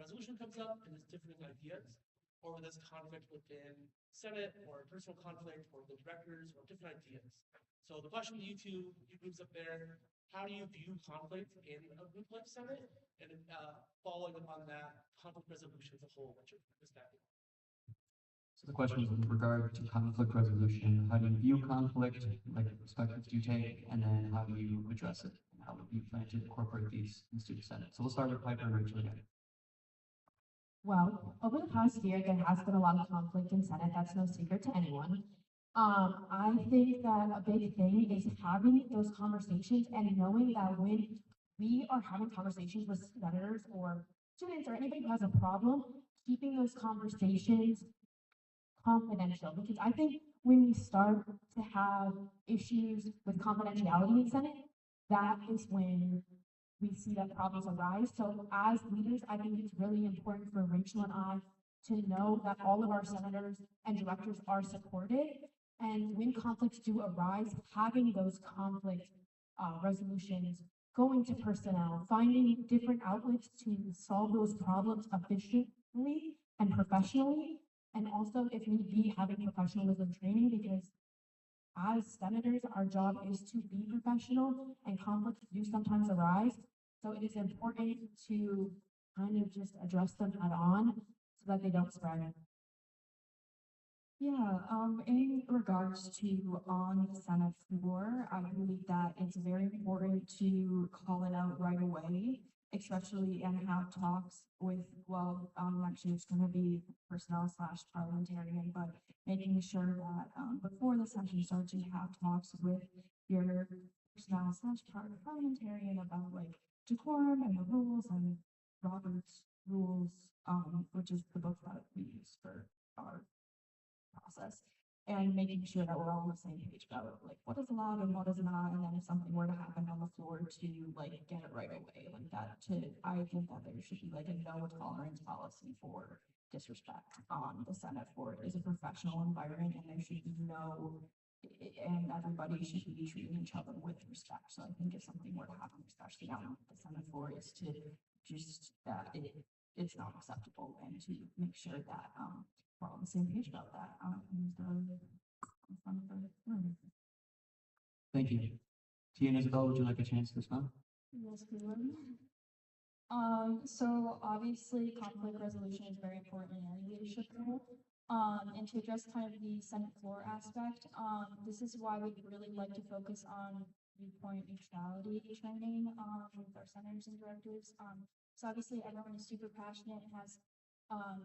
resolution comes up and there's different ideas, or whether there's conflict within Senate or personal conflict or the directors or different ideas. So the question to you two, you groups up there, how do you view conflict in a group like Senate? And following up on that, conflict resolution as a whole, what's your perspective? So the question is with regard to conflict resolution. How do you view conflict? Like perspectives do you take? And then how do you address it? And how would you plan to incorporate these in student senate? So we'll start with Piper and Rachel again. Well, over the past year, there has been a lot of conflict in Senate. That's no secret to anyone. I think that a big thing is having those conversations and knowing that when we are having conversations with senators or students or anybody who has a problem, keeping those conversations confidential. Because I think when we start to have issues with confidentiality in Senate, that is when we see that problems arise. So as leaders, I think it's really important for Rachel and I to know that all of our senators and directors are supported. And when conflicts do arise, having those conflict resolutions, going to personnel, finding different outlets to solve those problems efficiently and professionally. And also, if need be, having professionalism training, because as senators, our job is to be professional and conflicts do sometimes arise. So it is important to kind of just address them head on so that they don't spread. Yeah, in regards to on the Senate floor, I believe that it's very important to call it out right away, especially and have talks with, actually it's gonna be personnel slash parliamentarian, but making sure that, before the session starts, you have talks with your personnel slash parliamentarian about like decorum and the rules and Robert's rules, which is the book that we use for our process, and making sure that we're all on the same page about like what is allowed and what is not, and then if something were to happen on the floor to like get it right away like that. I think that there should be like a no tolerance policy for disrespect on the Senate floor. It is a professional environment and there should be no, and everybody should be treating each other with respect. So I think if something were to happen, especially on the Senate floor, is to just it's not acceptable, and to make sure that we're on the same page about that. In front of the room. Thank you. Tia and Isabel, would you like a chance to respond? Yes, we would. So obviously conflict resolution is very important in any leadership role. And to address kind of the Senate floor aspect, this is why we'd really like to focus on viewpoint neutrality training, with our senators and directors. So obviously everyone is super passionate and has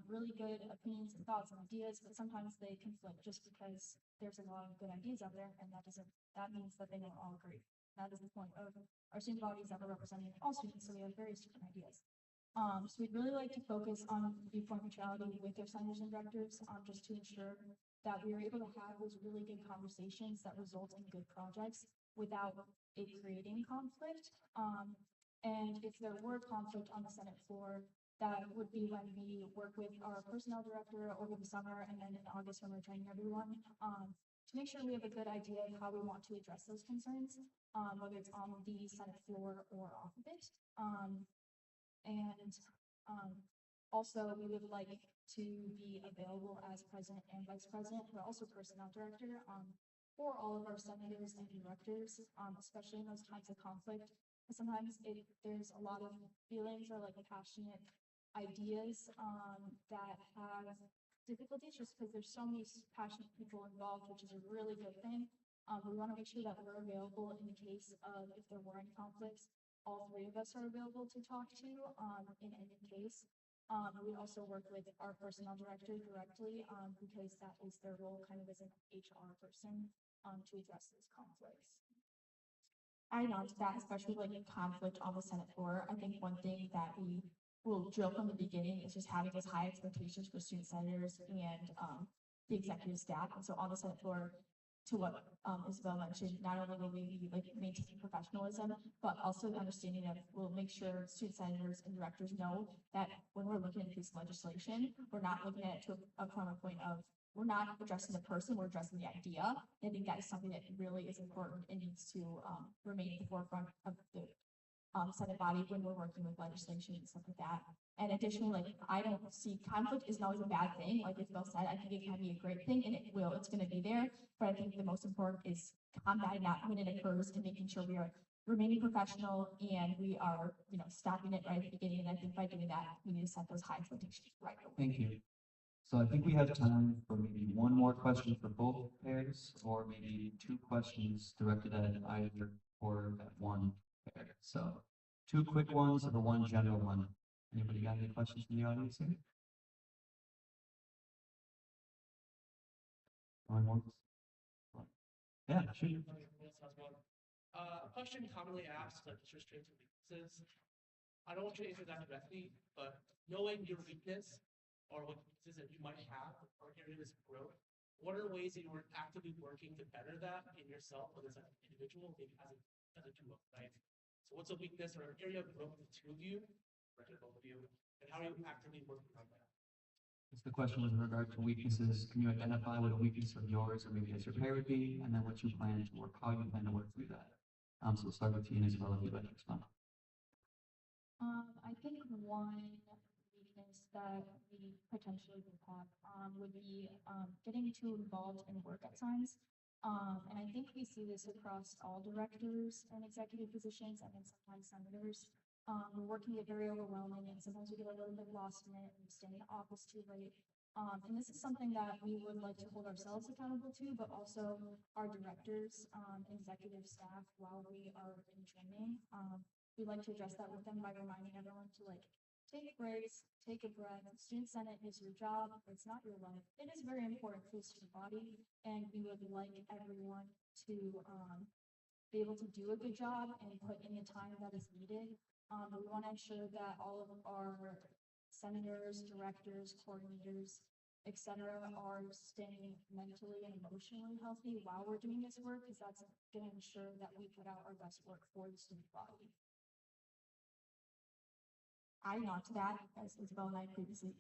really good opinions and thoughts and ideas, but sometimes they conflict just because there's a lot of good ideas out there, and that means that they don't all agree. That is the point of our student bodies, that we're representing all students, so we have various different ideas. So we'd really like to focus on viewpoint neutrality with our senators and directors, just to ensure that we are able to have those really good conversations that result in good projects without it creating conflict. And if there were conflict on the Senate floor, that would be when we work with our personnel director over the summer and then in August when we're training everyone, to make sure we have a good idea of how we want to address those concerns, whether it's on the Senate floor or off of it. And also we would like to be available as president and vice president, but also personnel director, for all of our senators and directors, especially in those times of conflict. And sometimes there's a lot of feelings or like passionate ideas, that have difficulties just because there's so many passionate people involved, which is a really good thing. We want to make sure that we're available in the case of if there were any conflicts. All three of us are available to talk to, in any case. We also work with our personnel director directly, because that is their role kind of as an HR person, to address those conflicts. I know that, especially like in conflict on the Senate floor, I think one thing that we will drill from the beginning is just having those high expectations for student senators and the executive staff. And so on the Senate floor, to what Isabel mentioned, not only will we be like maintaining professionalism, but also the understanding of we'll make sure student senators and directors know that when we're looking at this legislation, we're not looking at it from a point of we're not addressing the person, we're addressing the idea. I think that is something that really is important and needs to remain at the forefront of the Senate body when we're working with legislation and stuff like that. And additionally, like I don't see conflict isn't always a bad thing. Like Isabel said, I think it can be a great thing and it's going to be there. But I think the most important is combating that when it occurs and making sure we are remaining professional and we are, stopping it right at the beginning. And I think by doing that, we need to set those high expectations right away. Thank you. So I think we have time for maybe one more question for both pairs, or maybe two questions directed at either or at one pair. So two quick ones or one general one. Anybody got any questions from the audience here? Going once? Yeah, sure. A question commonly asked, like just strengths and weaknesses. I don't want you to answer that directly, but knowing your weakness or what weaknesses that you might have or areas of growth, what are ways that you are actively working to better that in yourself, whether it's as an individual, maybe as a duo, right? So what's a weakness or an area of growth for the two of you, or to both of you, and how are you actively working on that? If the question was in regard to weaknesses, can you identify what a weakness of yours or maybe as your pair would be, and then what you plan to work, how you plan to work through that? So we'll start with you and Isabel if you'd like to respond. I think one weakness that we potentially would have, would be, getting too involved in work at times. And I think we see this across all directors and executive positions and then sometimes senators. We're working it very overwhelming and sometimes we get a little bit lost in it and stay in the office too late. And this is something that we would like to hold ourselves accountable to, but also our directors, executive staff while we are in training. We'd like to address that with them by reminding everyone to take breaks, take a breath. Student Senate is your job. It's not your life. It is very important for the student body, and we would like everyone to be able to do a good job and put in the time that is needed. We want to ensure that all of our senators, directors, coordinators, etc., are staying mentally and emotionally healthy while we're doing this work, because that's going to ensure that we put out our best work for the student body. Adding on to that, as Isabel previously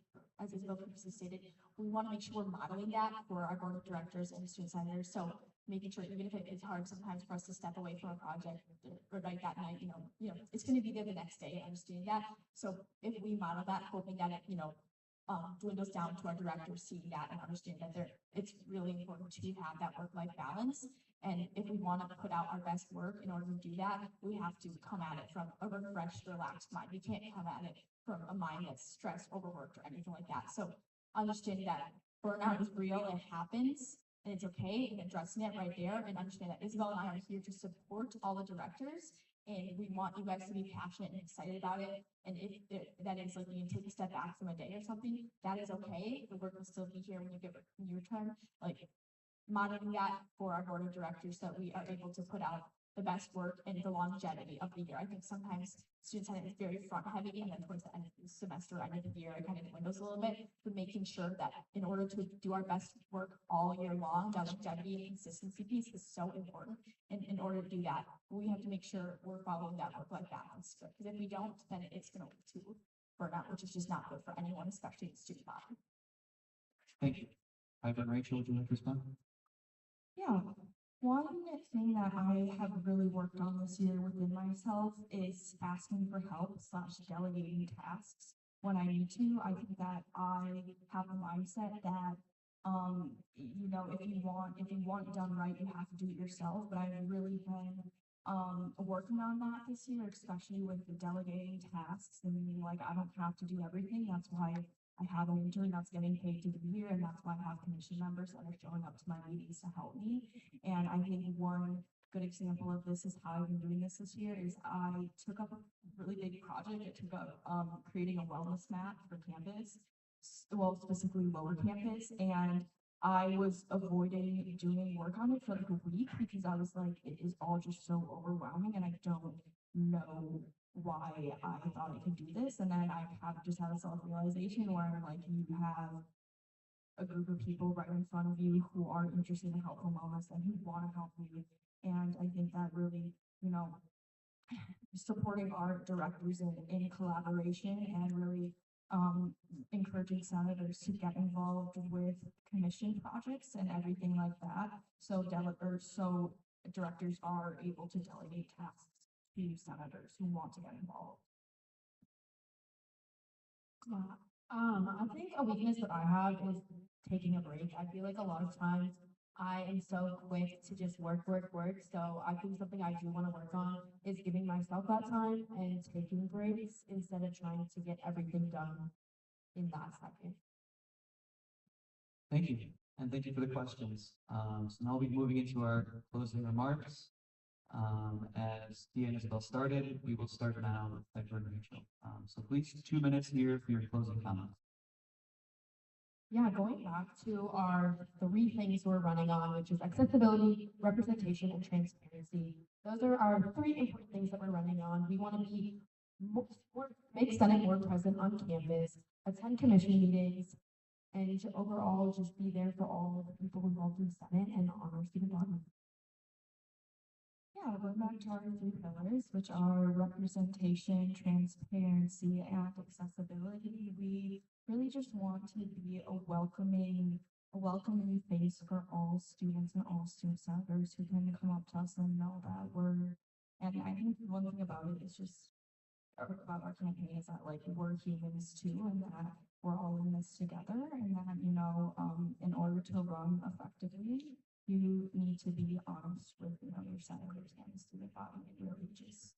stated, we want to make sure we're modeling that for our board of directors and student senators. So making sure, even if it's hard sometimes for us to step away from a project or like that night, it's going to be there the next day, understanding that. So if we model that, hoping that it, dwindles down to our directors seeing that and understanding that it's really important to have that work-life balance. And if we want to put out our best work in order to do that, we have to come at it from a refreshed, relaxed mind. We can't come at it from a mind that's stressed, overworked, or anything like that. So understanding that burnout is real, it happens, and it's okay, and addressing it right there, and understand that Isabel and I are here to support all the directors, and we want you guys to be passionate and excited about it. And if that is like you can take a step back from a day or something, that is okay. The work will still be here when you return. Like monitoring that for our board of directors so that we are able to put out the best work and the longevity of the year. I think sometimes student senate is very front heavy, and then towards the end of the semester, end of the year, it kind of dwindles a little bit, but making sure that in order to do our best work all year long, that longevity and consistency piece is so important. And in order to do that, we have to make sure we're following that work-life balance. Because if we don't, then it's going to lead to burnout, which is just not good for anyone, especially the student body. Thank you. Ivan, Rachel, would you like to respond? Yeah, one thing that I have really worked on this year within myself is asking for help slash delegating tasks when I need to. I think that I have a mindset that, if you want it done right, you have to do it yourself, but I've really been, working on that this year, especially with the delegating tasks and meaning like I don't have to do everything. That's why I have an intern that's getting paid to be here, and that's why I have commission members that are showing up to my meetings to help me. And I think one good example of this is how I've been doing this year is I took up a really big project. I took up creating a wellness map for campus, well, specifically lower campus, and I was avoiding doing work on it for like a week because I was like, it is all just so overwhelming, and I don't know why I thought I could do this. And then I have just had a self-realization where I'm like, you have a group of people right in front of you who are interested in helpful moments and who want to help you. And I think that really, supporting our directors in collaboration and really encouraging senators to get involved with commission projects and everything like that. So directors are able to delegate tasks to senators who want to get involved. Yeah. I think a weakness that I have is taking a break. I feel like a lot of times I am so quick to just work. So I think something I do want to work on is giving myself that time and taking breaks instead of trying to get everything done in that second. Thank you, and thank you for the questions. So now we'll be moving into our closing remarks. As Tia and Isabel started, we will start now with Piper and Rachel. So please, 2 minutes here for your closing comments. Yeah, going back to our three things we're running on, which is accessibility, representation, and transparency. Those are our three important things that we're running on. We want to be make Senate more present on campus, attend commission meetings, and to overall just be there for all the people involved in Senate and on our student body. Yeah, going back to our three pillars, which are representation, transparency, and accessibility, we really just want to be a welcoming face for all students and all student senators who can come up to us and know that and I think one thing about it is just about our campaign is that like we're humans too, and that we're all in this together, and that in order to run effectively, you need to be honest with your senators and the student body and really just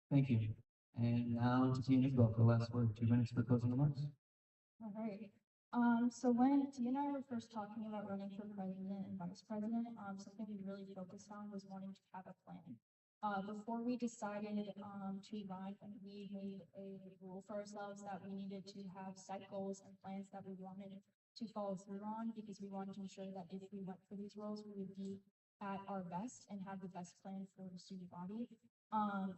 Thank you. And now to Tia and Isabel for the last word, 2 minutes for closing remarks. All right. So when Dee and I were first talking about running for president and vice president, something we really focused on was wanting to have a plan. Before we decided to run, we made a rule for ourselves that we needed to have set goals and plans that we wanted to follow through on, because we wanted to ensure that if we went for these roles, we would be at our best and have the best plan for the student body.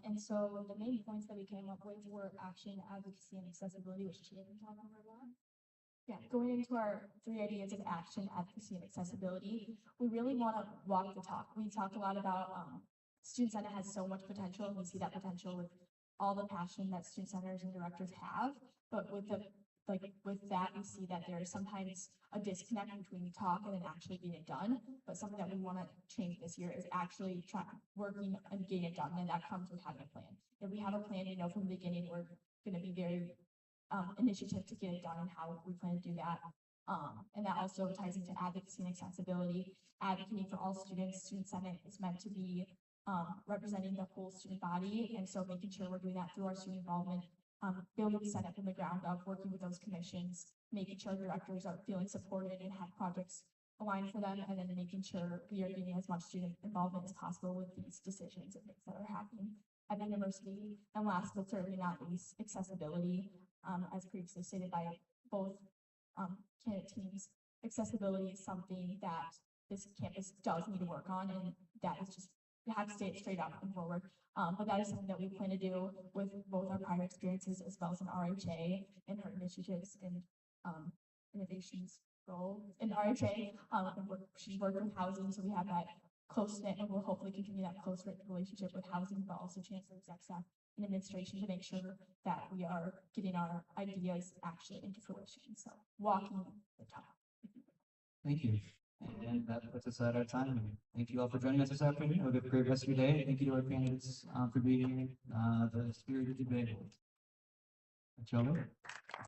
And so the main points that we came up with were action, advocacy, and accessibility, which Tia can talk about a lot. Yeah, going into our 3 ideas of action, advocacy, and accessibility, we really want to walk the talk. We talk a lot about Student Senate has so much potential, and we see that potential with all the passion that student senators and directors have. But with that, we see that there is sometimes a disconnect between talk and then actually getting it done. But something that we want to change this year is actually working and getting it done, and that comes with having a plan. If we have a plan, we know from the beginning we're going to be very initiative to get it done and how we plan to do that. And that also ties into advocacy and accessibility. Advocating for all students, Student Senate is meant to be representing the whole student body, and so making sure we're doing that through our student involvement, building the Senate from the ground up, working with those commissions, making sure directors are feeling supported and have projects aligned for them, and then making sure we are getting as much student involvement as possible with these decisions and things that are happening at the university. And last but certainly not least, accessibility. As previously stated by both candidate teams, accessibility is something that this campus does need to work on, and that is just, you have to say it straight up and forward. But that is something that we plan to do with both our prior experiences as well as in RHA and her initiatives and innovations role in RHA. She's worked with housing, so we have that close knit, and we'll hopefully continue that close relationship with housing, but also Chancellor Exec Staff and administration to make sure that we are getting our ideas actually into fruition. So walking the talk. Thank you. And that puts us at our time. Thank you all for joining us this afternoon. Have a great rest of your day. Thank you to our candidates for being the spirited debate. Gentlemen.